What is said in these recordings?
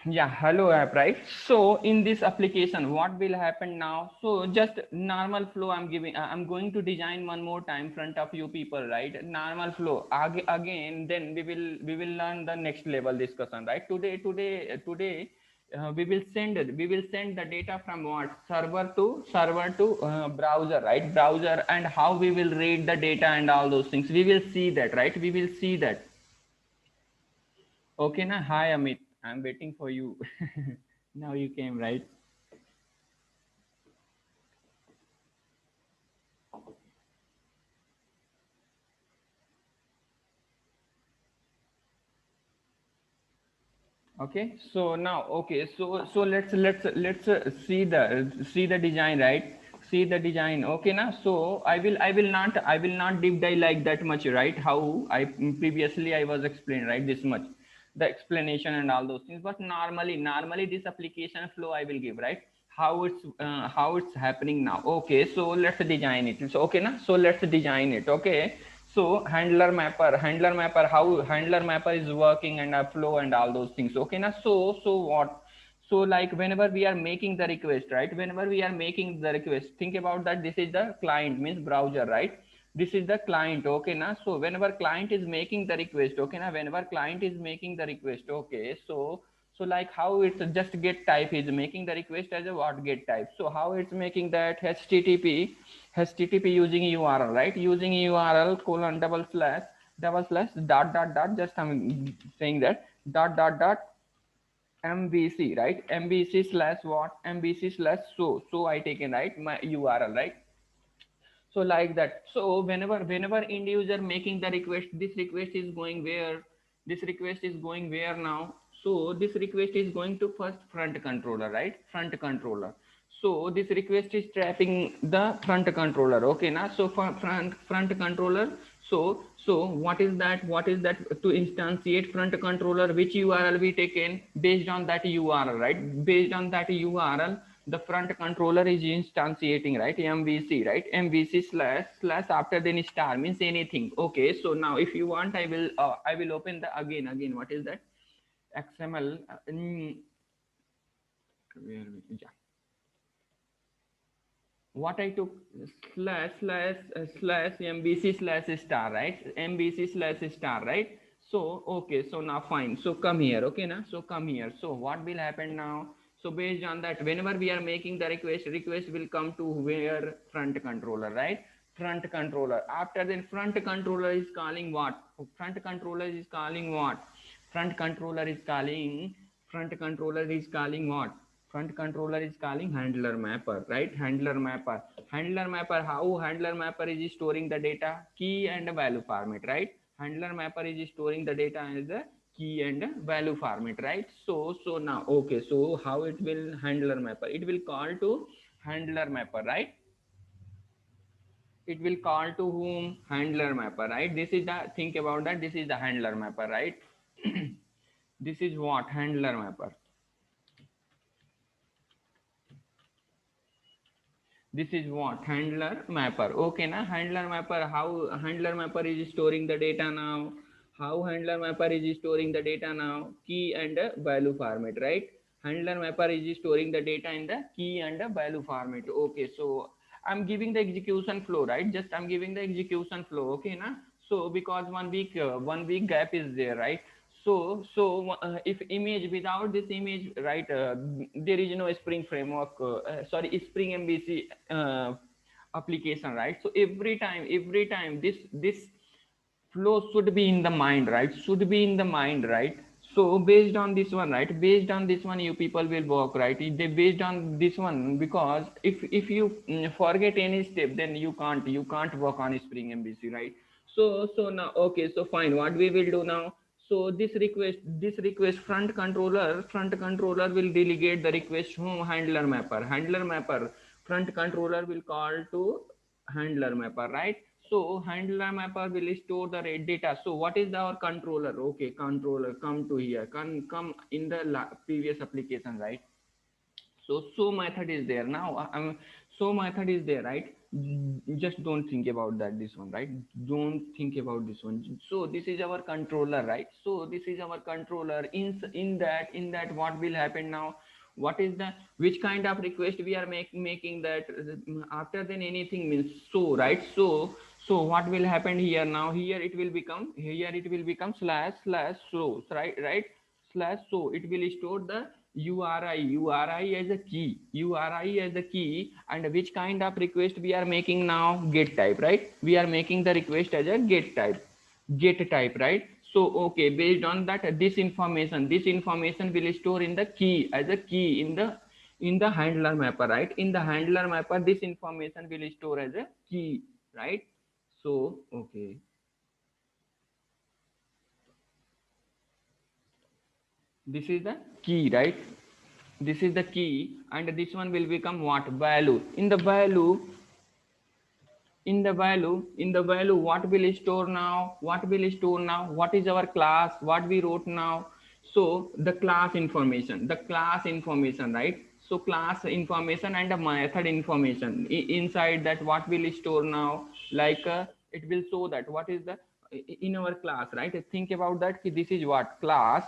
Yeah, hello app, right? So in this application, what will happen now? So just normal flow I'm giving, I'm going to design one more time front of you people, right? Normal flow again, then we will learn the next level discussion, right? Today we will send the data from what server to browser, right? Browser, and how we will read the data and all those things. We will see that, right? We will see that. Okay, na? Hi, Amit. I'm waiting for you. Now you came, right? Okay. So now, okay. So let's see the design, right? See the design. Okay, na? So I will not deep dive like that much, right? How I previously I was explained, right? This much, the explanation and all those things. But normally this application flow I will give, right? How it's happening now. Okay, so let's design it. So okay, na? So let's design it. Okay. So handler mapper, how handler mapper is working, and a flow and all those things. Okay, now so what? So like whenever we are making the request, right? Whenever we are making the request, think about that. This is the client, means browser, right? This is the client. Okay, now so whenever client is making the request, okay, now whenever client is making the request, okay, so like how it's just get type is making the request as a what get type. So how it's making that http using URL, right? Using URL colon double slash dot, just I'm saying that dot MVC, right? MVC slash what? MVC slash so I taken, right, my URL, right? So like that. So whenever end user making the request, this request is going where? This request is going where now? So this request is going to first front controller, right? Front controller. So this request is trapping the front controller. Okay, now so for front controller. So what is that to instantiate front controller? Which URL we taken? Based on that URL, right? Based on that URL, the front controller is instantiating, right? MVC, right? MVC slash after then star means anything. Okay, so now if you want, I will open the again. What is that? XML. Yeah. What I took slash MBC slash star, right? MBC slash star, right? So okay, so now fine. So come here, okay, now. So come here. So what will happen now? So based on that, whenever we are making the request will come to where? Front controller, right? Front controller. After then, front controller is calling what? Front controller is calling what? Front controller is calling. Front controller is calling what? Front controller is calling handler mapper, right? Handler mapper, how handler mapper is storing the data? Key and value format, right? Handler mapper is storing the data as a key and value format, right? So now, okay, so how it will handler mapper? It will call to handler mapper, right? It will call to whom? Handler mapper, right? This is the, think about that, this is the handler mapper, right? This is what? Handler mapper. This is what? Handler mapper. Okay, na? Handler mapper, how handler mapper is storing the data now? How handler mapper is storing the data now? Key and value format, right? Handler mapper is storing the data in the key and value format. Okay, so I'm giving the execution flow, right? Just I'm giving the execution flow. Okay, na? So because 1 week gap is there, right? So if image, without this image, right, there is no Spring framework, sorry, Spring MVC application, right? So every time this flow should be in the mind, right? Should be in the mind, right? So based on this one, right? Based on this one, you people will work, right? They based on this one, because if you forget any step, then you can't work on Spring MVC, right? So now, okay, so fine. What we will do now? So this request front controller will delegate the request to handler mapper. Front controller will call to handler mapper, right? So handler mapper will store the data. So what is our controller? Okay, controller, come to here, come in the previous application, right? So method is there now. So method is there, right? just don't think about that, this one, right? Don't think about this one. So this is our controller, right? So this is our controller. In that what will happen now? What is the, which kind of request we are making that, after then anything means so, right? So what will happen here now? Here it will become slash so, right? Slash so it will store the URI as a key, URI as a key. And which kind of request we are making now? Get type, right? We are making the request as a get type, right? So okay, based on that, this information will store in the key, as a key in the handler mapper, right? In the handler mapper, this information will store as a key, right? So okay, this is the key, right? This is the key, and this one will become what? Value. In the value, what will store now? What is our class? What we wrote now? So the class information, right? So class information and the method information. Inside that, what will store now? Like, it will show that what is the, in our class, right? Think about that, this is what class.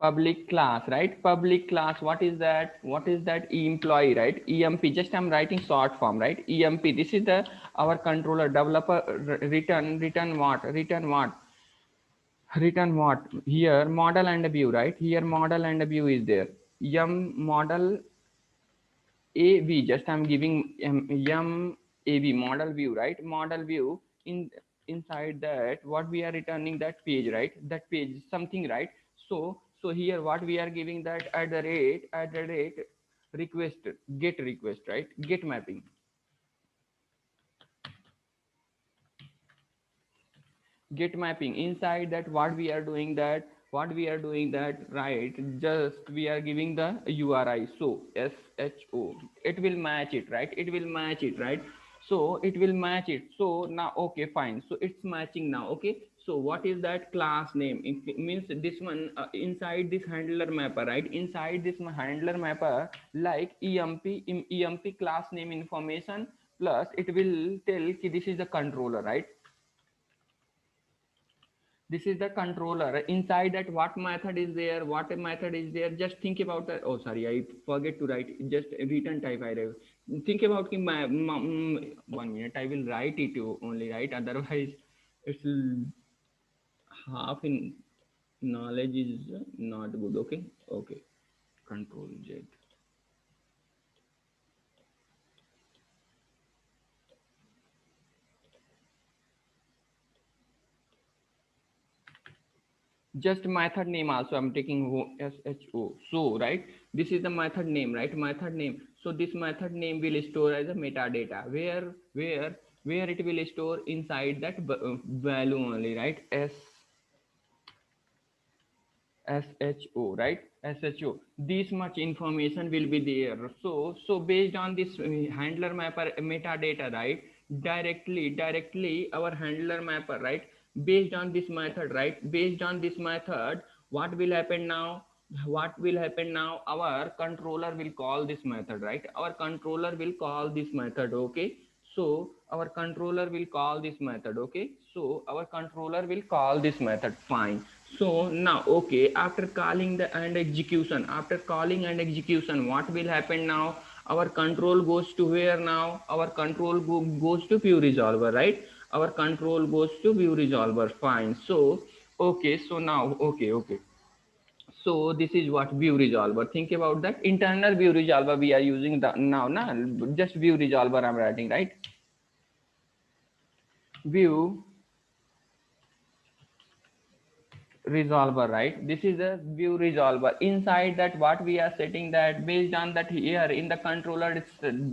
Public class, right? Public class, what is that? Employee, right? Emp, just I'm writing short form, right? Emp, this is the our controller developer. Return what here? Model and view, right? Here model and view is there. Model AV, just I'm giving AV model view, right? Model view. In inside that, what we are returning? That page, right? That page something, right? So here what we are giving? That at the rate request, get request, right? Get mapping, get mapping. Inside that, what we are doing that, right? Just we are giving the URI. So SHO, it will match it, right? So it will match it. So now okay, fine, so it's matching now. Okay, so what is that? Class name. It means this one, inside this handler mapper, right? Inside this handler mapper, like emp class name information, plus it will tell ki this is the controller, right? This is the controller. Inside that, what method is there? Just think about that. Oh sorry, I forget to write, just return type I wrote. Think about my 1 minute, I will write it only, right? Otherwise it's half in knowledge is not good. Okay, okay. Control Z. Just method name also I'm taking, SHO. So right, this is the method name, right? Method name. So this method name will store as a metadata, where it will store inside that value only, right? SHO, right? SHO, this much information will be there. So based on this handler mapper metadata, right? Directly our handler mapper, right? Based on this method, right? Based on this method, what will happen now? Our controller will call this method, right? Our controller will call this method. Okay, so our controller will call this method. Okay, so our controller will call this method. Fine. So now okay, after calling and execution, what will happen now? Our control goes to where now? Our control goes to view resolver, right? Our control goes to view resolver. Fine. So okay, so now okay. So this is what view resolver. Think about that. Internal view resolver we are using now. Just view resolver I'm writing, right? View resolver, right? This is a view resolver. Inside that, what we are setting, that based on that, here in the controller it's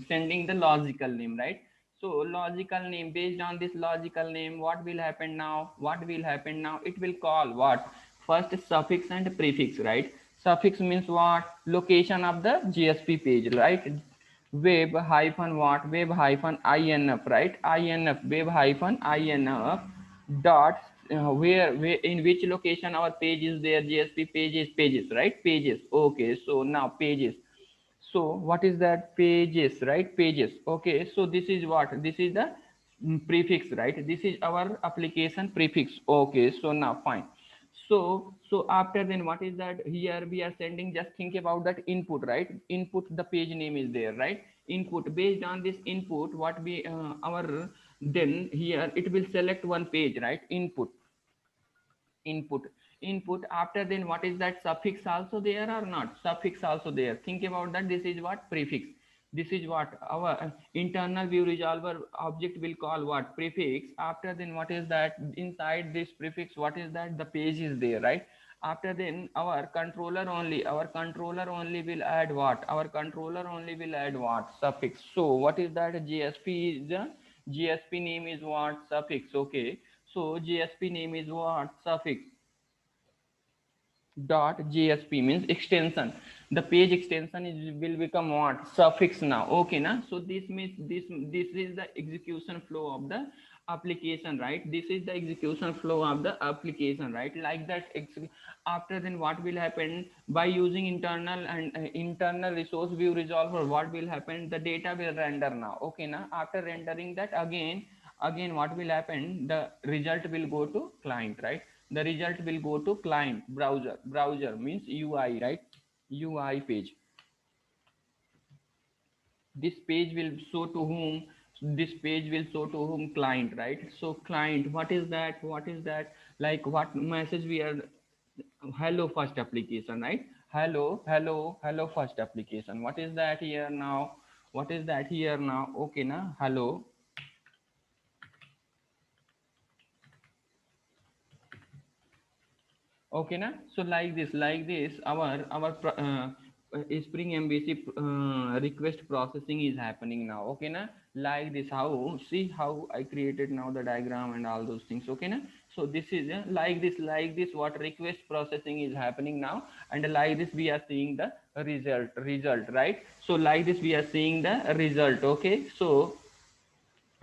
sending the logical name, right? So logical name, based on this logical name, what will happen now? It will call what? First suffix and prefix, right? Suffix means what? Location of the GSP page, right? Web hyphen web hyphen inf, right? Inf, web hyphen inf dot where in which location our page is there, JSP pages, right? Pages. Okay, so now pages. So what is that? Pages, right? Pages. Okay, so this is what? This is the prefix, right? This is our application prefix. Okay, so now fine. So after then what is that? Here we are sending, just think about that input, right? Input, the page name is there, right? Input, based on this input, what we our, then here it will select one page, right? Input. After then what is that? Suffix also there or not? Suffix also there. Think about that. This is what? Prefix. This is what our internal view resolver object will call what? Prefix. After then what is that? Inside this prefix, what is that? The page is there, right? After then our controller only will add what? Our controller only will add what? Suffix. So what is that? GSP is the GSP name is what? Suffix. Okay, so GSP name is what? Suffix. Dot JSP means extension. The page extension is will become what? Suffix now. Okay, na? So this means this is the execution flow of the application, right? This is the execution flow of the application, right? Like that. After then what will happen? By using internal and internal resource view resolver, what will happen? The data will render now. Okay, na? After rendering that, again what will happen? The result will go to client, right? The result will go to client. Browser means UI, right? UI page. This page will show to whom? This page will show to whom? Client, right? So client, what is that? What is that? Like what message we are? Hello first application, right? Hello first application. What is that here now? What is that here now? Okay, na? Hello. Okay, na? So like this Spring MVC request processing is happening now. Okay, na? Like this, how? See how I created now the diagram and all those things. Okay, na? So this is like this what request processing is happening now, and like this we are seeing the result, right? So like this we are seeing the result. Okay, so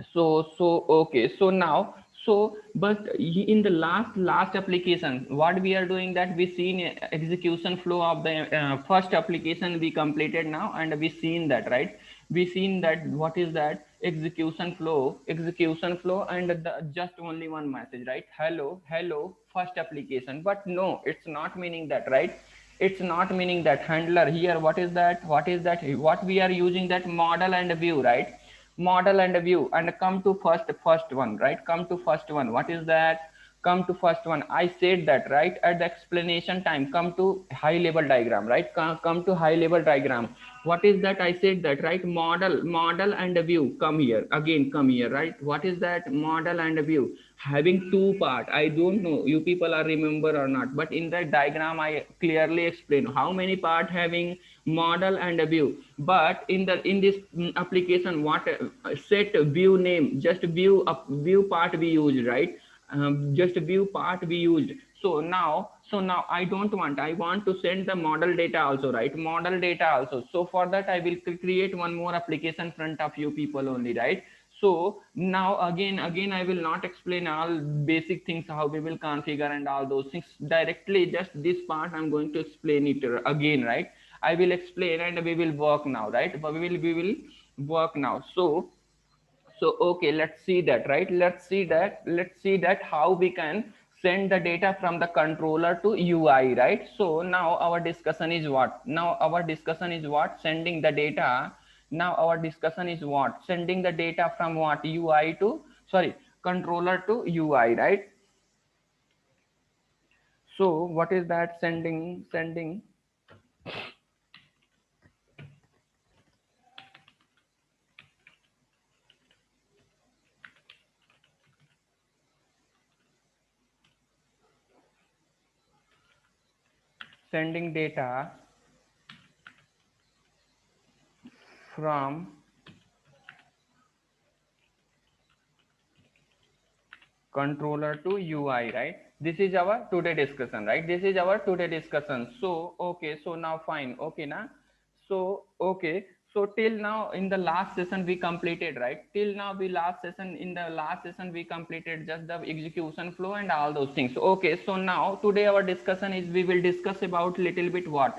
okay, so now, so but in the last application, what we are doing, that we seen execution flow of the first application we completed now, and we seen that, right? We seen that what is that? Execution flow and just only one message, right? Hello first application. But no, it's not meaning that, right? It's not meaning that. Handler here, what we are using, that model and view, right? Model and view, and come to first one, right? Come to first one. What is that? Come to first one. I said that, right? At the explanation time, come to high level diagram, right? Come to high level diagram. What is that? I said that, right? Model and view, come here again, come here, right? What is that? Model and view having two part. I don't know you people are remember or not, but in that diagram I clearly explain how many part having model and a view. But in this application, what set view name, just view part we use, right? Just view part we used. So now I want to send the model data also, right? Model data also. So for that I will create one more application front of you people only, right? So now again I will not explain all basic things, how we will configure and all those things directly. Just this part I'm going to explain it again, right? I will explain and we will work now, right? But we will work now. So okay, let's see that, right? Let's see that how we can send the data from the controller to UI, right? So now our discussion is what? Sending the data. Now our discussion is what? Sending the data from what? UI to, sorry, controller to UI, right? So what is that? Sending data from controller to UI, right? This is our today discussion, right? This is our today discussion. So okay, so now fine. Okay, na? So okay, So till now in the last session we completed, right? Till now we last session in the last session we completed just the execution flow and all those things. Okay, so now today our discussion is we will discuss about little bit what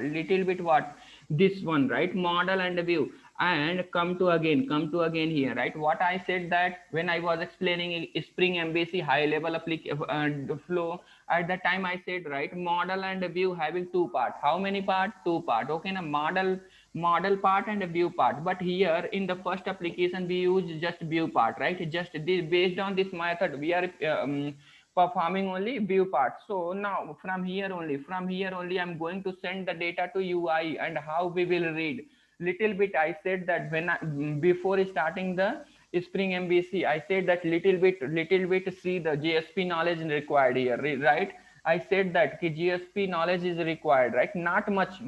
this one, right? Model and view. And come to again here, right? What I said that when I was explaining Spring MVC high level flow, at that time I said, right, model and view having two part. How many part? Two part. Okay, now model part and a view part. But here in the first application we use just view part, right? Just this, based on this method we are performing only view part. So now from here only I'm going to send the data to UI, and how we will read. Little bit I said that before starting the Spring MVC, I said that little bit see the GSP knowledge required here, right? I said that GSP knowledge is required, right? Not much,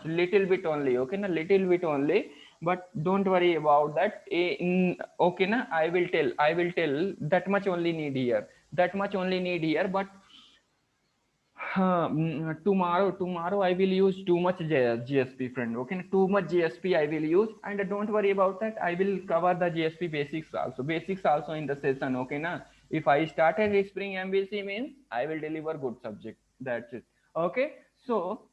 little bit only. Okay, na, little bit only. But don't worry about that. Okay, na, I will tell that much only need here. That much only need here. But tomorrow I will use too much GSP, friend. Okay, too much GSP I will use, and don't worry about that. I will cover the GSP basics also in the session. Okay, na. If I started Spring MVC means I will deliver good subject. That's it. Okay, so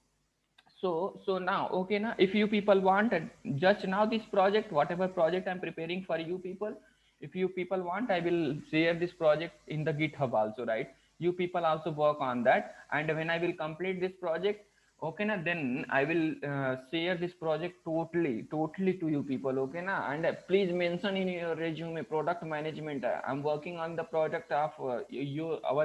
now, okay, now if you people want just now this project, whatever project I'm preparing for you people, if you people want, I will share this project in the GitHub also, right? You people also work on that, and when I will complete this project, okay, now then I will share this project totally to you people. Okay, now, and please mention in your resume product management. I'm working on the project of our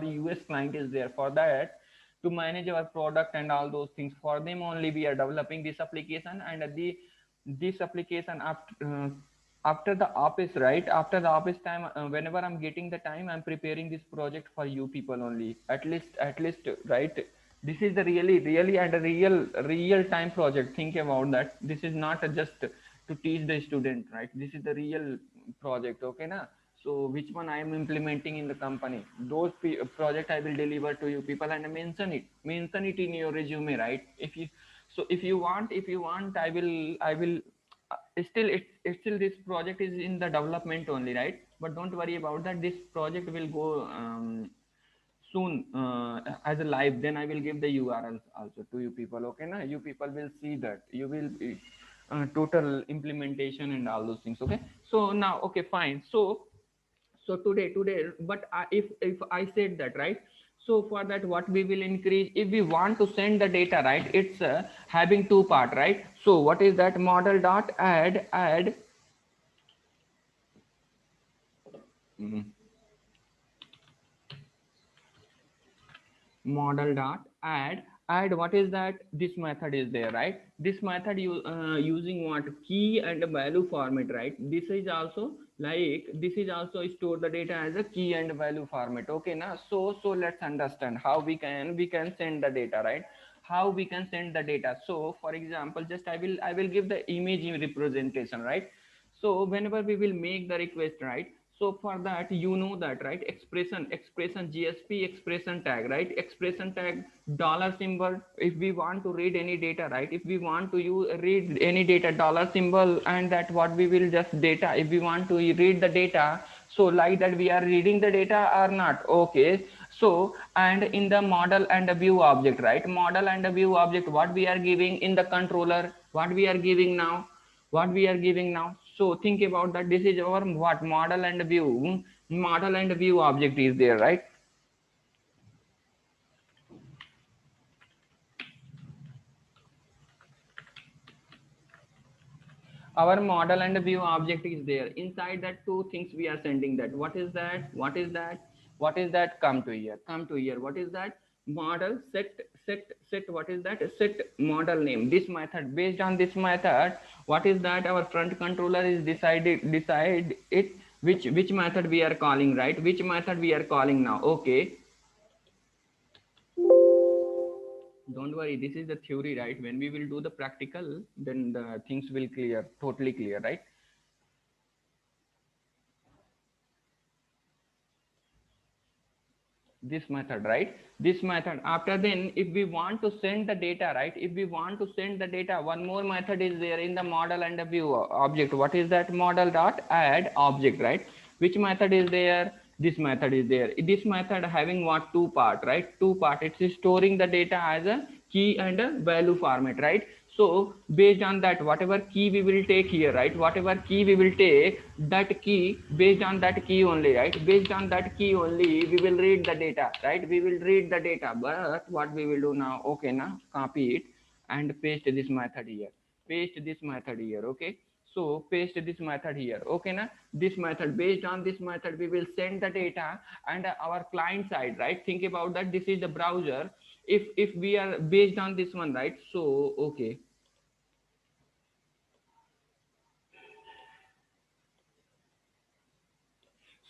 US client is there. For that, to manage our product and all those things, for them only we are developing this application. And this application after the office, right, after the office time, whenever I'm getting the time, I'm preparing this project for you people only, at least, right? This is the really and a real time project. Think about that. This is not just to teach the student, right? This is the real project. Okay, na. So which one I am implementing in the company, those project I will deliver to you people, and mention it in your resume, right? If you, so if you want, I will still this project is in the development only, right? But don't worry about that. This project will go soon as a live. Then I will give the URLs also to you people. Okay, na, you people will see that. You will total implementation and all those things. Okay, so now, okay, fine. So today, but if I said that, right? So for that, what we will increase, if we want to send the data, right? It's having two part, right? So what is that? Model dot add mm, model dot add what is that? This method is there, right? This method you using what? Key and value format, right? This is also store the data as a key and value format. Okay, now, so let's understand how we can send the data, right? How we can send the data. So for example, just I will give the image representation, right? So whenever we will make the request, right? So for that, you know that, right? Expression GSP expression tag, right? Expression tag dollar symbol. If we want to read any data, right? If we want to read any data, dollar symbol, and that what we will just data. If we want to read the data, so like that we are reading the data or not. Okay, so and in the model and the view object, right? Model and the view object, what we are giving in the controller, what we are giving now. So think about that. This is our what? Model and view object is there, right? Our model and view object is there. Inside that, two things we are sending that. What is that? Come to here. What is that? Model set what is that? Set model name. This method, based on this method, what is that? Our front controller is decide it, which method we are calling, right? Which method we are calling now. Okay, don't worry, this is the theory, right? When we will do the practical, then the things will clear, totally clear, right? this method, right? This method. After then, if we want to send the data, right? If we want to send the data, one more method is there in the model and the view object. What is that? Model dot add object, right? Which method is there? This method is there. This method having what? Two part, right? Two part. It's storing the data as a key and a value format, right? So based on that, whatever key we will take here, right? Whatever key we will take, that key, based on that key only, right? Based on that key only, we will read the data, right? We will read the data. But what we will do now? Okay, now copy it and paste this method here. Paste this method here. Okay. So paste this method here. Okay, na? This method, based on this method, we will send the data and our client side, right? Think about that. This is the browser. If we are based on this one, right? So okay.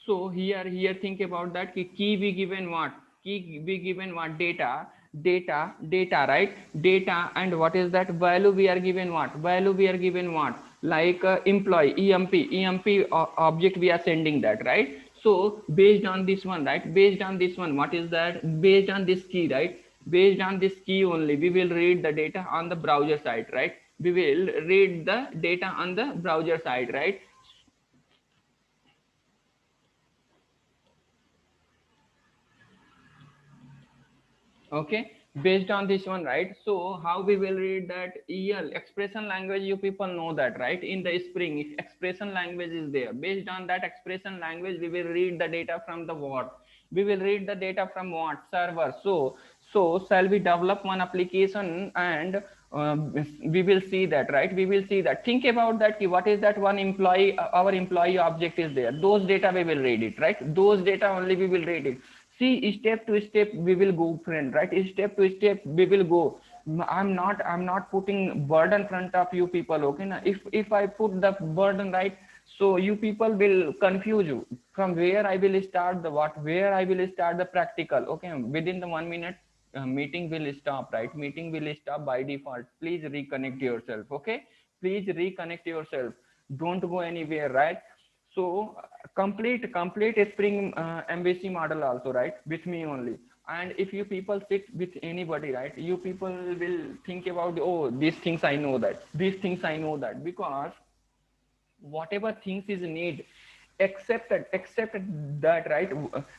So here think about that. Key we given what? Key we given what? Data, right? Data, and what is that? Value we are given what? Value we are given what? Like employee, emp object we are sending that, right? So based on this one, right? Based on this one, what is that? Based on this key, right? Based on this key only, we will read the data on the browser side, right? We will read the data on the browser side, right? Okay, based on this one, right? So how we will read that? Expression language, you people know that, right? In the Spring, if expression language is there, based on that expression language, we will read the data from the what? We will read the data from what? Server. So shall we develop one application and we will see that, right? We will see that. Think about that. What is that one employee? Our employee object is there. Those data we will read it, right? Those data only we will read it. See, step to step we will go, friend, right? Step to step we will go. I'm not putting burden front of you people, okay? Now if I put the burden, right, so you people will confuse you from where I will start the what, where I will start the practical. Okay, within the 1 minute meeting will stop, right? Meeting will stop by default. Please reconnect yourself. Okay, please reconnect yourself. Don't go anywhere, right? So complete a Spring MVC model also, right? With me only. And if you people sit with anybody, right, you people will think about, oh, these things I know that, these things I know that, because whatever things is need, except that, right?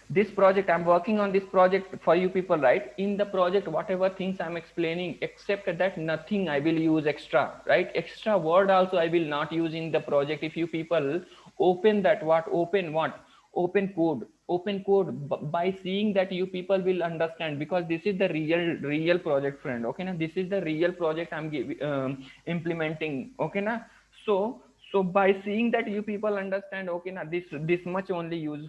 This project, I'm working on this project for you people, right? In the project, whatever things I'm explaining, except that, nothing I will use extra, right? Extra word also I will not use in the project. If you people open that, what, open code, by seeing that, you people will understand, because this is the real project, friend. Okay, now this is the real project I'm giving, implementing. Okay, now. So by seeing that, you people understand, okay, now this much only use